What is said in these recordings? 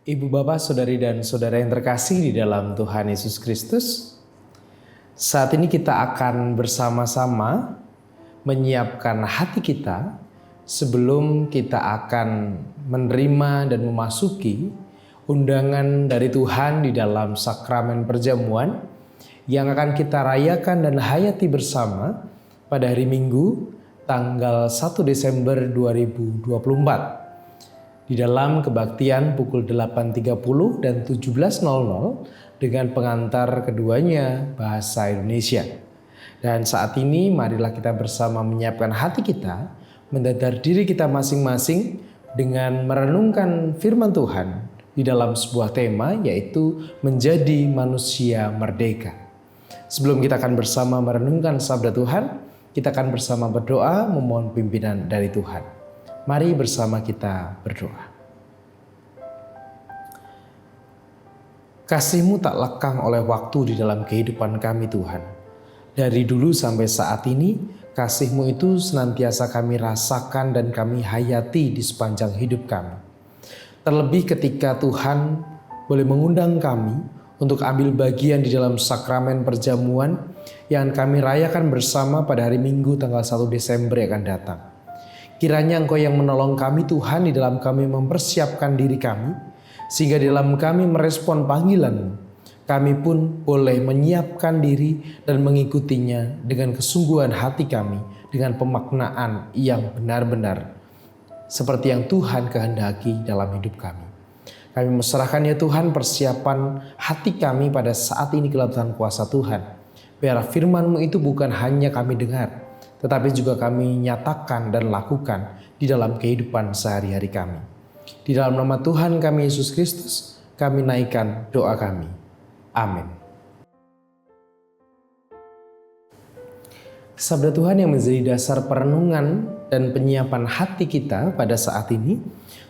Ibu bapak, saudari dan saudara yang terkasih di dalam Tuhan Yesus Kristus, saat ini kita akan bersama-sama menyiapkan hati kita sebelum kita akan menerima dan memasuki undangan dari Tuhan di dalam sakramen perjamuan yang akan kita rayakan dan hayati bersama pada hari Minggu tanggal 1 Desember 2024. Di dalam kebaktian pukul 8.30 dan 17.00 dengan pengantar keduanya bahasa Indonesia. Dan saat ini marilah kita bersama menyiapkan hati kita, mendadar diri kita masing-masing dengan merenungkan firman Tuhan di dalam sebuah tema, yaitu menjadi manusia merdeka. Sebelum kita akan bersama merenungkan sabda Tuhan, kita akan bersama berdoa memohon pimpinan dari Tuhan. Mari bersama kita berdoa. Kasih-Mu tak lekang oleh waktu di dalam kehidupan kami Tuhan. Dari dulu sampai saat ini, kasih-Mu itu senantiasa kami rasakan dan kami hayati di sepanjang hidup kami. Terlebih ketika Tuhan boleh mengundang kami untuk ambil bagian di dalam sakramen perjamuan yang kami rayakan bersama pada hari Minggu tanggal 1 Desember yang akan datang. Kiranya Engkau yang menolong kami Tuhan di dalam kami mempersiapkan diri kami, sehingga di dalam kami merespon panggilan-Mu, kami pun boleh menyiapkan diri dan mengikutinya dengan kesungguhan hati kami, dengan pemaknaan yang benar-benar seperti yang Tuhan kehendaki dalam hidup kami. Kami menyerahkan ya Tuhan persiapan hati kami pada saat ini ke dalam Tuhan kuasa Tuhan. Biar firman-Mu itu bukan hanya kami dengar, tetapi juga kami nyatakan dan lakukan di dalam kehidupan sehari-hari kami. Di dalam nama Tuhan kami Yesus Kristus, kami naikkan doa kami. Amin. Sabda Tuhan yang menjadi dasar perenungan dan penyiapan hati kita pada saat ini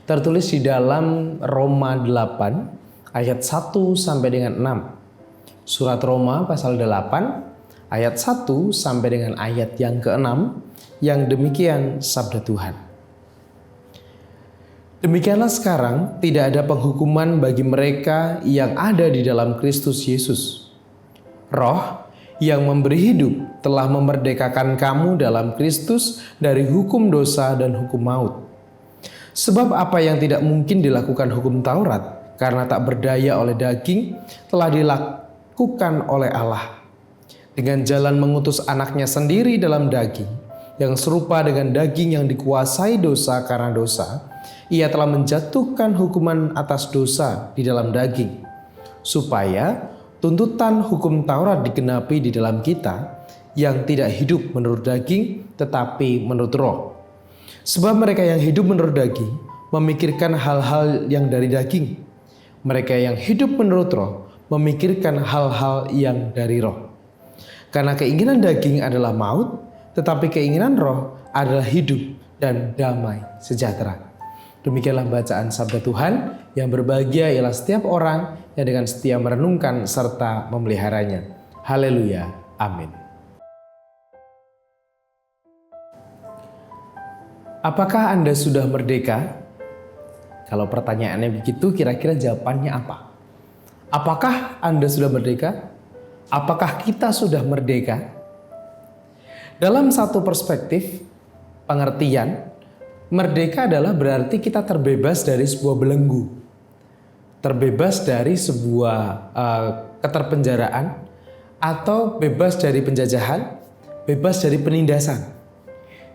tertulis di dalam Roma 8 ayat 1 sampai dengan 6. Surat Roma pasal 8 ayat 1 sampai dengan ayat yang ke-6 yang demikian sabda Tuhan. Demikianlah sekarang tidak ada penghukuman bagi mereka yang ada di dalam Kristus Yesus. Roh yang memberi hidup telah memerdekakan kamu dalam Kristus dari hukum dosa dan hukum maut. Sebab apa yang tidak mungkin dilakukan hukum Taurat karena tak berdaya oleh daging telah dilakukan oleh Allah. Dengan jalan mengutus anaknya sendiri dalam daging, yang serupa dengan daging yang dikuasai dosa karena dosa, ia telah menjatuhkan hukuman atas dosa di dalam daging, supaya tuntutan hukum Taurat digenapi di dalam kita, yang tidak hidup menurut daging, tetapi menurut roh. Sebab mereka yang hidup menurut daging, memikirkan hal-hal yang dari daging. Mereka yang hidup menurut roh, memikirkan hal-hal yang dari roh. Karena keinginan daging adalah maut, tetapi keinginan roh adalah hidup dan damai sejahtera. Demikianlah bacaan sabda Tuhan, yang berbahagia ialah setiap orang yang dengan setia merenungkan serta memeliharanya. Haleluya. Amin. Apakah Anda sudah merdeka? Kalau pertanyaannya begitu, kira-kira jawabannya apa? Apakah Anda sudah merdeka? Apakah kita sudah merdeka? Dalam satu perspektif, pengertian, merdeka adalah berarti kita terbebas dari sebuah belenggu. Terbebas dari sebuah keterpenjaraan, atau bebas dari penjajahan, bebas dari penindasan.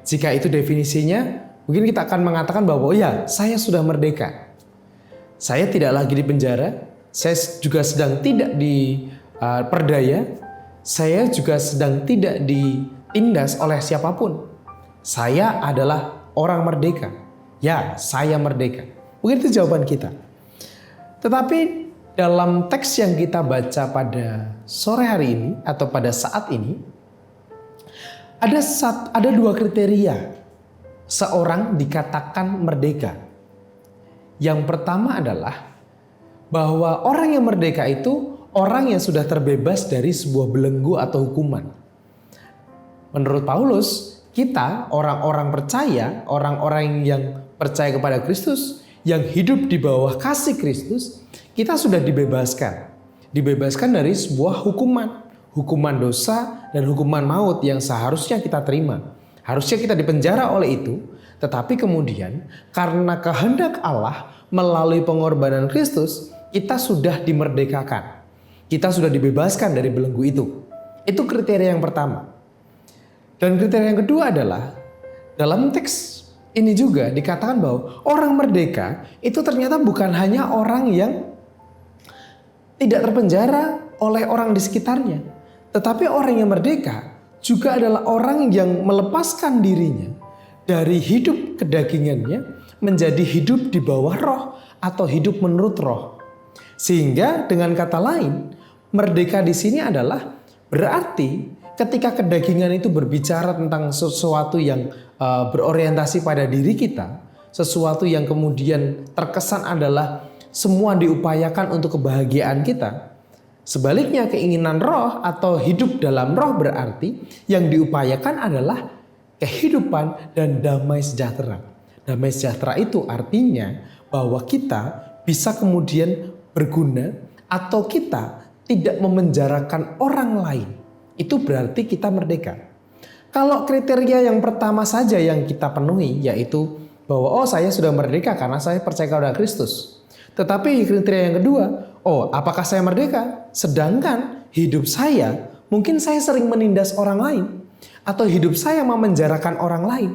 Jika itu definisinya, mungkin kita akan mengatakan bahwa ya, saya sudah merdeka. Saya tidak lagi di penjara, saya juga sedang tidak diperdaya, saya juga sedang tidak ditindas oleh siapapun. Saya adalah orang merdeka. Ya, saya merdeka. Mungkin itu jawaban kita. Tetapi dalam teks yang kita baca pada sore hari ini atau pada saat ini, ada dua kriteria seorang dikatakan merdeka. Yang pertama adalah bahwa orang yang merdeka itu orang yang sudah terbebas dari sebuah belenggu atau hukuman. Menurut Paulus, kita orang-orang percaya, orang-orang yang percaya kepada Kristus, yang hidup di bawah kasih Kristus, kita sudah dibebaskan. Dibebaskan dari sebuah hukuman dosa dan hukuman maut yang seharusnya kita terima. Harusnya kita dipenjara oleh itu, tetapi kemudian karena kehendak Allah melalui pengorbanan Kristus, kita sudah dimerdekakan. Kita sudah dibebaskan dari belenggu itu. Itu kriteria yang pertama. Dan kriteria yang kedua adalah dalam teks ini juga dikatakan bahwa orang merdeka itu ternyata bukan hanya orang yang tidak terpenjara oleh orang di sekitarnya. Tetapi orang yang merdeka juga adalah orang yang melepaskan dirinya dari hidup kedagingannya menjadi hidup di bawah roh atau hidup menurut roh. Sehingga dengan kata lain, merdeka di sini adalah berarti ketika kedagingan itu berbicara tentang sesuatu yang berorientasi pada diri kita, sesuatu yang kemudian terkesan adalah semua diupayakan untuk kebahagiaan kita. Sebaliknya keinginan roh atau hidup dalam roh berarti yang diupayakan adalah kehidupan dan damai sejahtera. Damai sejahtera itu artinya bahwa kita bisa kemudian berguna atau kita tidak memenjarakan orang lain. Itu berarti kita merdeka. Kalau kriteria yang pertama saja yang kita penuhi, yaitu bahwa saya sudah merdeka karena saya percaya kepada Kristus. Tetapi kriteria yang kedua, apakah saya merdeka? Sedangkan hidup saya, mungkin saya sering menindas orang lain. Atau hidup saya memenjarakan orang lain.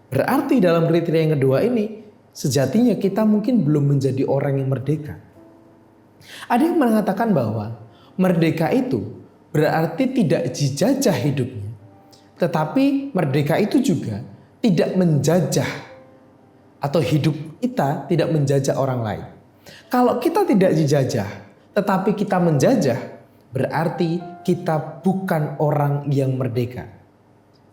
Berarti dalam kriteria yang kedua ini, sejatinya kita mungkin belum menjadi orang yang merdeka. Ada yang mengatakan bahwa merdeka itu berarti tidak dijajah hidupnya. Tetapi merdeka itu juga tidak menjajah atau hidup kita tidak menjajah orang lain. Kalau kita tidak dijajah tetapi kita menjajah, berarti kita bukan orang yang merdeka.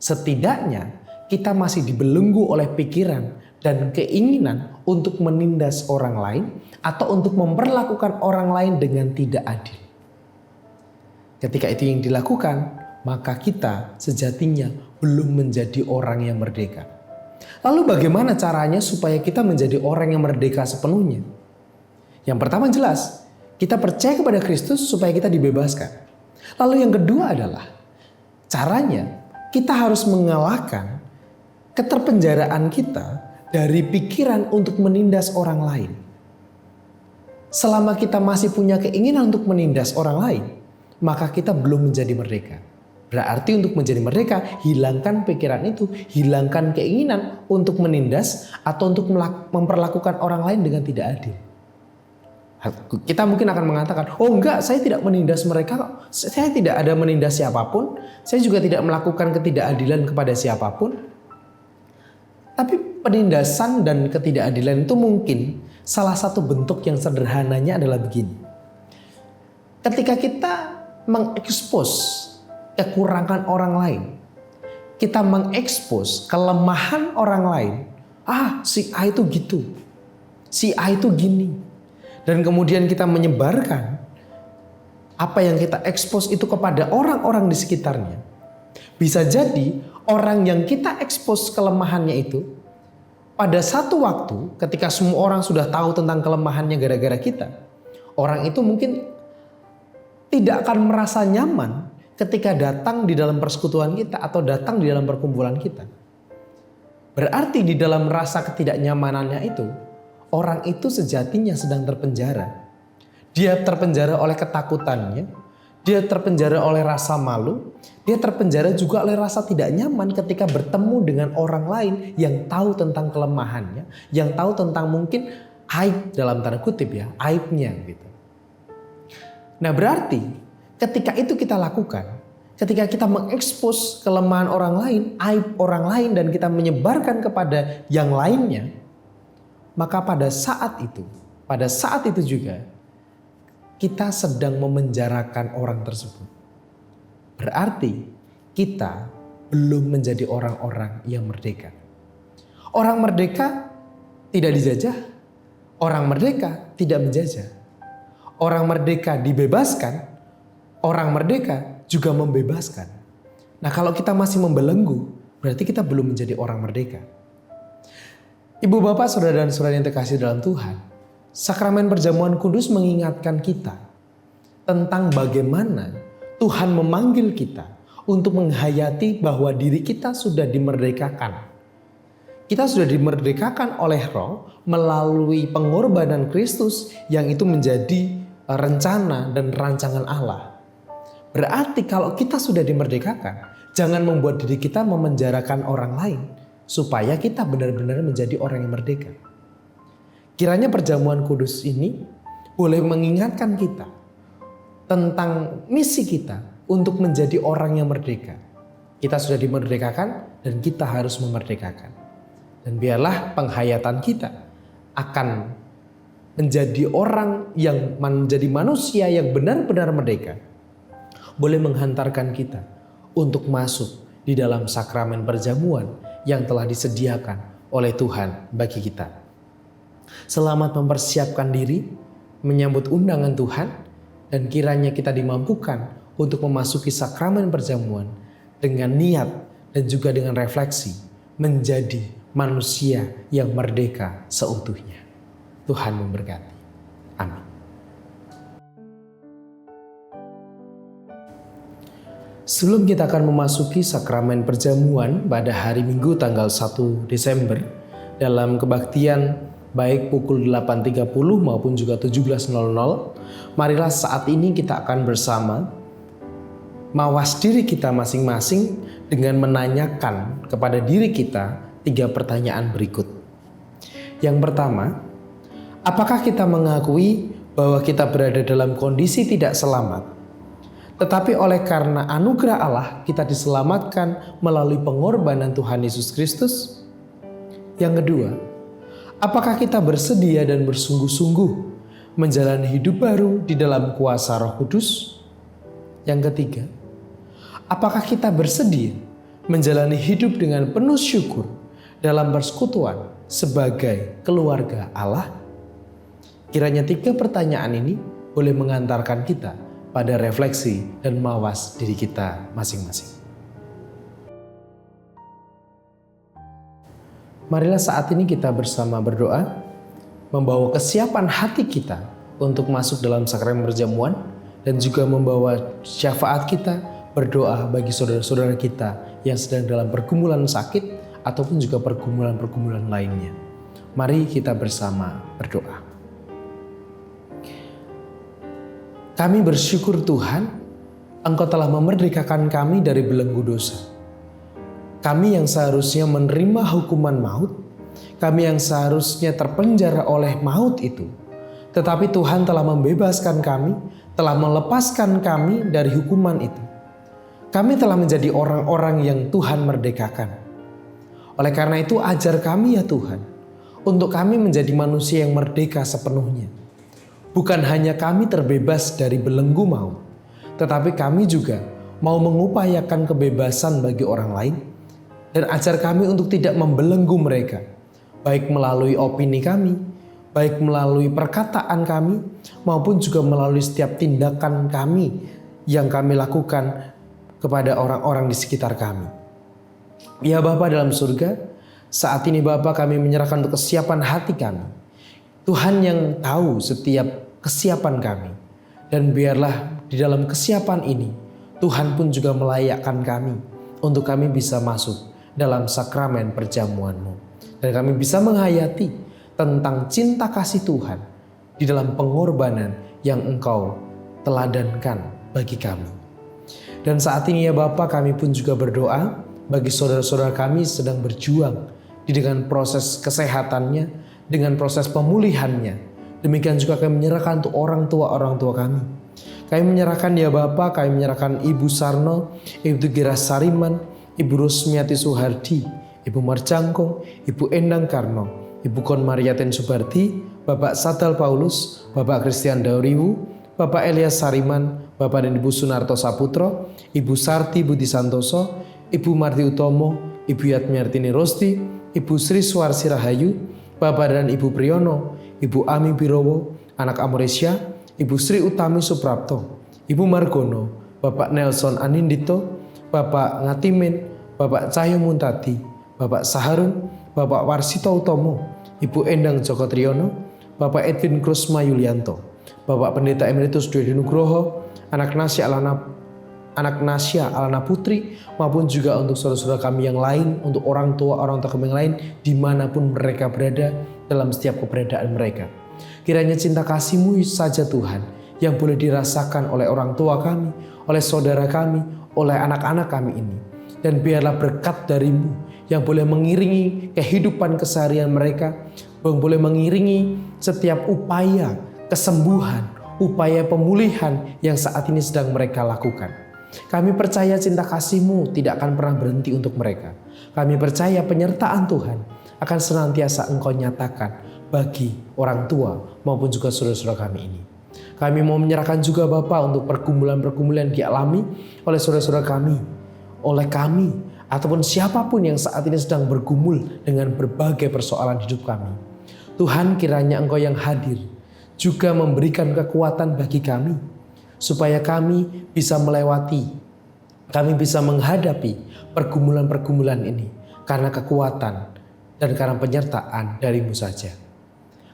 Setidaknya kita masih dibelenggu oleh pikiran dan keinginan untuk menindas orang lain atau untuk memperlakukan orang lain dengan tidak adil. Ketika itu yang dilakukan, maka kita sejatinya belum menjadi orang yang merdeka. Lalu bagaimana caranya supaya kita menjadi orang yang merdeka sepenuhnya? Yang pertama jelas, kita percaya kepada Kristus supaya kita dibebaskan. Lalu yang kedua adalah, caranya kita harus mengalahkan keterpenjaraan kita dari pikiran untuk menindas orang lain. Selama kita masih punya keinginan untuk menindas orang lain, maka kita belum menjadi merdeka. Berarti untuk menjadi merdeka, hilangkan pikiran itu, hilangkan keinginan untuk menindas atau untuk memperlakukan orang lain dengan tidak adil. Kita mungkin akan mengatakan, enggak, saya tidak menindas mereka, saya tidak ada menindas siapapun, saya juga tidak melakukan ketidakadilan kepada siapapun. Tapi penindasan dan ketidakadilan itu mungkin salah satu bentuk yang sederhananya adalah begini. Ketika kita mengekspos kekurangan orang lain, kita mengekspos kelemahan orang lain. Si A itu gitu, si A itu gini. Dan kemudian kita menyebarkan apa yang kita ekspos itu kepada orang-orang di sekitarnya. Bisa jadi orang yang kita ekspos kelemahannya itu, pada satu waktu ketika semua orang sudah tahu tentang kelemahannya gara-gara kita, orang itu mungkin tidak akan merasa nyaman ketika datang di dalam persekutuan kita atau datang di dalam perkumpulan kita. Berarti di dalam rasa ketidaknyamanannya itu, orang itu sejatinya sedang terpenjara. Dia terpenjara oleh ketakutannya, dia terpenjara oleh rasa malu, dia terpenjara juga oleh rasa tidak nyaman ketika bertemu dengan orang lain yang tahu tentang kelemahannya, yang tahu tentang mungkin aib dalam tanda kutip ya, aibnya gitu. Nah berarti ketika itu kita lakukan, ketika kita mengekspos kelemahan orang lain, aib orang lain dan kita menyebarkan kepada yang lainnya, maka pada saat itu juga kita sedang memenjarakan orang tersebut. Berarti kita belum menjadi orang-orang yang merdeka. Orang merdeka tidak dijajah, orang merdeka tidak menjajah. Orang merdeka dibebaskan, orang merdeka juga membebaskan. Nah kalau kita masih membelenggu, berarti kita belum menjadi orang merdeka. Ibu bapak, saudara dan saudara yang terkasih dalam Tuhan, sakramen perjamuan kudus mengingatkan kita tentang bagaimana Tuhan memanggil kita untuk menghayati bahwa diri kita sudah dimerdekakan. Kita sudah dimerdekakan oleh Roh melalui pengorbanan Kristus yang itu menjadi rencana dan rancangan Allah. Berarti kalau kita sudah dimerdekakan, jangan membuat diri kita memenjarakan orang lain supaya kita benar-benar menjadi orang yang merdeka. Kiranya perjamuan kudus ini boleh mengingatkan kita tentang misi kita untuk menjadi orang yang merdeka. Kita sudah dimerdekakan dan kita harus memerdekakan. Dan biarlah penghayatan kita akan menjadi orang yang menjadi manusia yang benar-benar merdeka boleh menghantarkan kita untuk masuk di dalam sakramen perjamuan yang telah disediakan oleh Tuhan bagi kita. Selamat mempersiapkan diri, menyambut undangan Tuhan, dan kiranya kita dimampukan untuk memasuki sakramen perjamuan dengan niat dan juga dengan refleksi menjadi manusia yang merdeka seutuhnya. Tuhan memberkati. Amin. Sebelum kita akan memasuki sakramen perjamuan pada hari Minggu tanggal 1 Desember dalam kebaktian baik pukul 8.30 maupun juga 17.00, marilah saat ini kita akan bersama mawas diri kita masing-masing dengan menanyakan kepada diri kita 3 pertanyaan berikut. Yang pertama, apakah kita mengakui bahwa kita berada dalam kondisi tidak selamat? Tetapi oleh karena anugerah Allah kita diselamatkan melalui pengorbanan Tuhan Yesus Kristus. Yang kedua, apakah kita bersedia dan bersungguh-sungguh menjalani hidup baru di dalam kuasa Roh Kudus? Yang ketiga, apakah kita bersedia menjalani hidup dengan penuh syukur dalam persekutuan sebagai keluarga Allah? Kiranya 3 pertanyaan ini boleh mengantarkan kita pada refleksi dan mawas diri kita masing-masing. Marilah saat ini kita bersama berdoa, membawa kesiapan hati kita untuk masuk dalam sakramen perjamuan dan juga membawa syafaat kita berdoa bagi saudara-saudara kita yang sedang dalam pergumulan sakit ataupun juga pergumulan-pergumulan lainnya. Mari kita bersama berdoa. Kami bersyukur Tuhan, Engkau telah memerdekakan kami dari belenggu dosa. Kami yang seharusnya menerima hukuman maut, kami yang seharusnya terpenjara oleh maut itu. Tetapi Tuhan telah membebaskan kami, telah melepaskan kami dari hukuman itu. Kami telah menjadi orang-orang yang Tuhan merdekakan. Oleh karena itu ajar kami ya Tuhan, untuk kami menjadi manusia yang merdeka sepenuhnya. Bukan hanya kami terbebas dari belenggu maut, tetapi kami juga mau mengupayakan kebebasan bagi orang lain dan ajar kami untuk tidak membelenggu mereka, baik melalui opini kami, baik melalui perkataan kami, maupun juga melalui setiap tindakan kami yang kami lakukan kepada orang-orang di sekitar kami. Ya Bapa dalam surga, saat ini Bapa kami menyerahkan untuk kesiapan hati kami. Tuhan yang tahu setiap kesiapan kami. Dan biarlah di dalam kesiapan ini, Tuhan pun juga melayakkan kami untuk kami bisa masuk dalam sakramen perjamuan-Mu. Dan kami bisa menghayati tentang cinta kasih Tuhan di dalam pengorbanan yang Engkau teladankan bagi kami. Dan saat ini ya Bapa, kami pun juga berdoa bagi saudara-saudara kami sedang berjuang dengan proses kesehatannya, dengan proses pemulihannya. Demikian juga kami menyerahkan untuk orang tua kami. Kami menyerahkan ya Bapa, kami menyerahkan Ibu Sarno, Ibu Giras Sariman, Ibu Rusmiati Suhardi, Ibu Marjangkong, Ibu Endang Karno, Ibu Kon Mariaten Subarti, Bapak Sadal Paulus, Bapak Christian Dauriwu, Bapak Elias Sariman, Bapak dan Ibu Sunarto Saputro, Ibu Sarti Budi Santoso, Ibu Marti Utomo, Ibu Yatmiartini Rosti, Ibu Sri Suarsi Rahayu, Bapak dan Ibu Priyono, Ibu Ami Birowo, anak Amoresia, Ibu Sri Utami Suprapto, Ibu Margono, Bapak Nelson Anindito, Bapak Ngatimin, Bapak Cahyo Muntati, Bapak Saharun, Bapak Warsito Utomo, Ibu Endang Joko Triyono, Bapak Edwin Krusma Yulianto, Bapak Pendeta Emeritus Dwi Nugroho, anak Nasya Alana Putri, maupun juga untuk saudara-saudara kami yang lain, untuk orang tua kami yang lain, dimanapun mereka berada dalam setiap keberadaan mereka. Kiranya cinta kasih-Mu saja Tuhan, yang boleh dirasakan oleh orang tua kami, oleh saudara kami, oleh anak-anak kami ini. Dan biarlah berkat dari-Mu yang boleh mengiringi kehidupan keseharian mereka, yang boleh mengiringi setiap upaya kesembuhan, upaya pemulihan yang saat ini sedang mereka lakukan. Kami percaya cinta kasih-Mu tidak akan pernah berhenti untuk mereka. Kami percaya penyertaan Tuhan akan senantiasa Engkau nyatakan bagi orang tua maupun juga saudara-saudara kami ini. Kami mau menyerahkan juga Bapa untuk pergumulan-pergumulan dialami oleh saudara-saudara kami, oleh kami, ataupun siapapun yang saat ini sedang bergumul dengan berbagai persoalan hidup kami. Tuhan, kiranya Engkau yang hadir juga memberikan kekuatan bagi kami, supaya kami bisa melewati, kami bisa menghadapi pergumulan-pergumulan ini karena kekuatan dan karena penyertaan dari-Mu saja.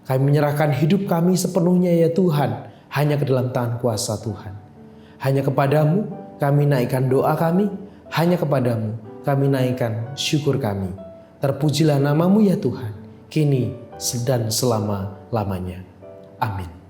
Kami menyerahkan hidup kami sepenuhnya ya Tuhan, hanya ke dalam tangan kuasa Tuhan. Hanya kepadamu kami naikkan doa kami, hanya kepadamu kami naikkan syukur kami. Terpujilah nama-Mu ya Tuhan, kini dan selama-lamanya. Amin.